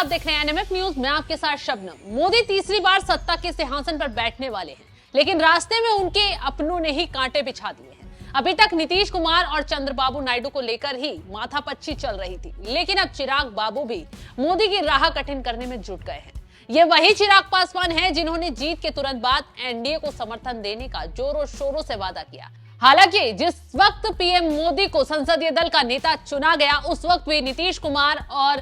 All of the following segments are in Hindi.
आप देख रहे हैं एनएमएफ न्यूज। मैं आपके साथ शबनम। मोदी तीसरी बार सत्ता के सिंहासन पर बैठने वाले हैं, लेकिन रास्ते में उनके अपनों ने ही कांटे बिछा दिए हैं। अभी तक नीतीश कुमार और चंद्रबाबू नायडू को लेकर ही माथापच्ची चल रही थी, लेकिन अब चिराग बाबू भी मोदी की राह कठिन करने में जुट गए हैं। ये वही चिराग पासवान हैं जिन्होंने जीत के तुरंत बाद एनडीए को समर्थन देने का जोरों शोरों से वादा किया। हालांकि जिस वक्त पीएम मोदी को संसदीय दल का नेता चुना गया, उस वक्त भी नीतीश कुमार और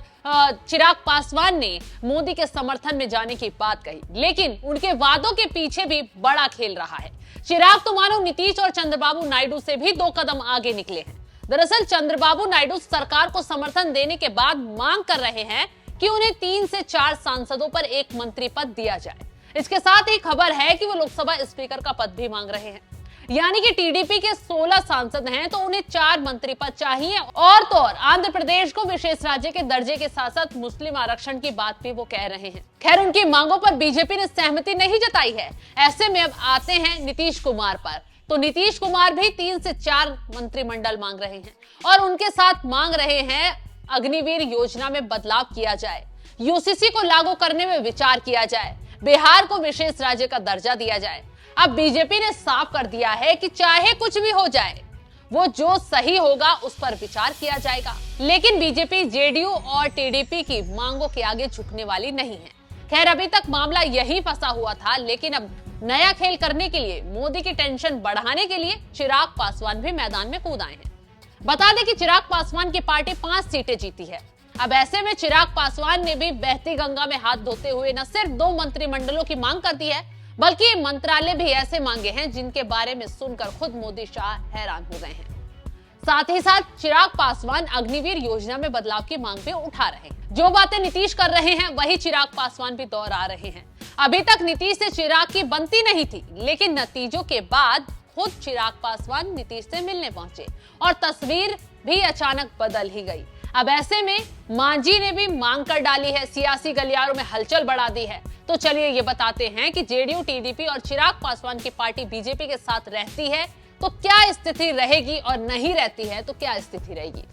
चिराग पासवान ने मोदी के समर्थन में जाने की बात कही, लेकिन उनके वादों के पीछे भी बड़ा खेल रहा है। चिराग तो मानो नीतीश और चंद्रबाबू नायडू से भी 2 कदम आगे निकले हैं। दरअसल चंद्रबाबू नायडू सरकार को समर्थन देने के बाद मांग कर रहे हैं कि उन्हें 3 से 4 सांसदों पर एक मंत्री पद दिया जाए। इसके साथ ही खबर है कि वो लोकसभा स्पीकर का पद भी मांग रहे हैं। यानी कि टीडीपी के 16 सांसद हैं तो उन्हें 4 मंत्री पद चाहिए। और तो और आंध्र प्रदेश को विशेष राज्य के दर्जे के साथ साथ मुस्लिम आरक्षण की बात भी वो कह रहे हैं। खैर, उनकी मांगों पर बीजेपी ने सहमति नहीं जताई है। ऐसे में अब आते हैं नीतीश कुमार पर, तो नीतीश कुमार भी 3 से 4 मंत्रिमंडल मांग रहे हैं और उनके साथ मांग रहे हैं अग्निवीर योजना में बदलाव किया जाए, यूसीसी को लागू करने में विचार किया जाए, बिहार को विशेष राज्य का दर्जा दिया जाए। अब बीजेपी ने साफ कर दिया है कि चाहे कुछ भी हो जाए, वो जो सही होगा उस पर विचार किया जाएगा। लेकिन बीजेपी, जेडीयू और टीडीपी की मांगों के आगे झुकने वाली नहीं है। खैर, अभी तक मामला यही फंसा हुआ था, लेकिन अब नया खेल करने के लिए, मोदी की टेंशन बढ़ाने के लिए चिराग पासवान भी मैदान में कूद आए हैं। बता दें कि चिराग पासवान की पार्टी 5 सीटें जीती है। अब ऐसे में चिराग पासवान ने भी बहती गंगा में हाथ धोते हुए न सिर्फ 2 मंत्रिमंडलों की मांग कर दी है, बल्कि मंत्रालय भी ऐसे मांगे हैं जिनके बारे में सुनकर खुद मोदी शाह हैरान हो गए हैं। साथ ही साथ चिराग पासवान अग्निवीर योजना में बदलाव की मांग भी उठा रहे हैं। जो बातें नीतीश कर रहे हैं वही चिराग पासवान भी दोहरा रहे हैं। अभी तक नीतीश से चिराग की बनती नहीं थी, लेकिन नतीजों के बाद खुद चिराग पासवान नीतीश से मिलने पहुंचे और तस्वीर भी अचानक बदल ही गई। अब ऐसे में मांझी ने भी मांग कर डाली है, सियासी गलियारों में हलचल बढ़ा दी है। तो चलिए ये बताते हैं कि जेडीयू, टीडीपी और चिराग पासवान की पार्टी बीजेपी के साथ रहती है तो क्या स्थिति रहेगी, और नहीं रहती है तो क्या स्थिति रहेगी।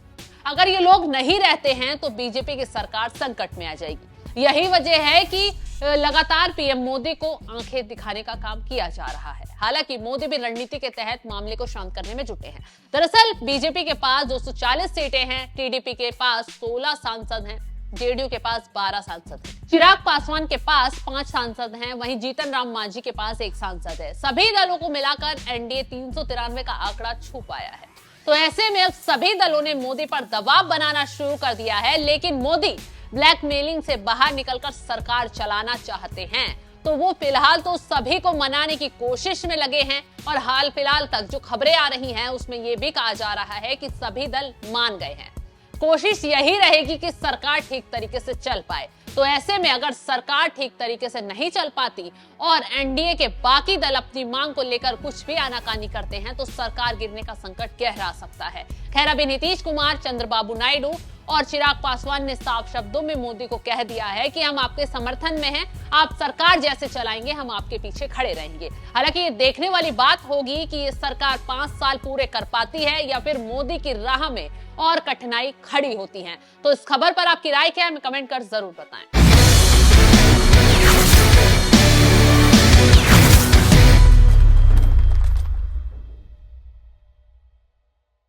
अगर ये लोग नहीं रहते हैं तो बीजेपी की सरकार संकट में आ जाएगी। यही वजह है कि लगातार पीएम मोदी को आंखें दिखाने का काम किया जा रहा है। हालांकि मोदी भी रणनीति के तहत मामले को शांत करने में जुटे हैं। दरअसल बीजेपी के पास 240 सीटें हैं, टीडीपी के पास 16 सांसद हैं, जेडीयू के पास 12 सांसद हैं, चिराग पासवान के पास 5 सांसद हैं, वहीं जीतन राम मांझी के पास 1 सांसद है। सभी दलों को मिलाकर एनडीए 393 का आंकड़ा छू पाया है। तो ऐसे में अब सभी दलों ने मोदी पर दबाव बनाना शुरू कर दिया है, लेकिन मोदी ब्लैकमेलिंग से बाहर निकलकर सरकार चलाना चाहते हैं। तो वो फिलहाल तो सभी को मनाने की कोशिश में लगे हैं और हाल फिलहाल तक जो खबरें आ रही हैं उसमें ये भी कहा जा रहा है कि सभी दल मान गए हैं। कोशिश यही रहेगी कि सरकार ठीक तरीके से चल पाए। तो ऐसे में अगर सरकार ठीक तरीके से नहीं चल पाती और एनडीए के बाकी दल अपनी मांग को लेकर कुछ भी आनाकानी करते हैं तो सरकार गिरने का संकट गहरा सकता है। खैर, अभी नीतीश कुमार, चंद्रबाबू नायडू और चिराग पासवान ने साफ शब्दों में मोदी को कह दिया है कि हम आपके समर्थन में हैं, आप सरकार जैसे चलाएंगे, हम आपके पीछे खड़े रहेंगे। हालांकि ये देखने वाली बात होगी कि ये सरकार 5 साल पूरे कर पाती है या फिर मोदी की राह में और कठिनाई खड़ी होती है। तो इस खबर पर आपकी राय क्या है, हमें कमेंट कर जरूर बताएं।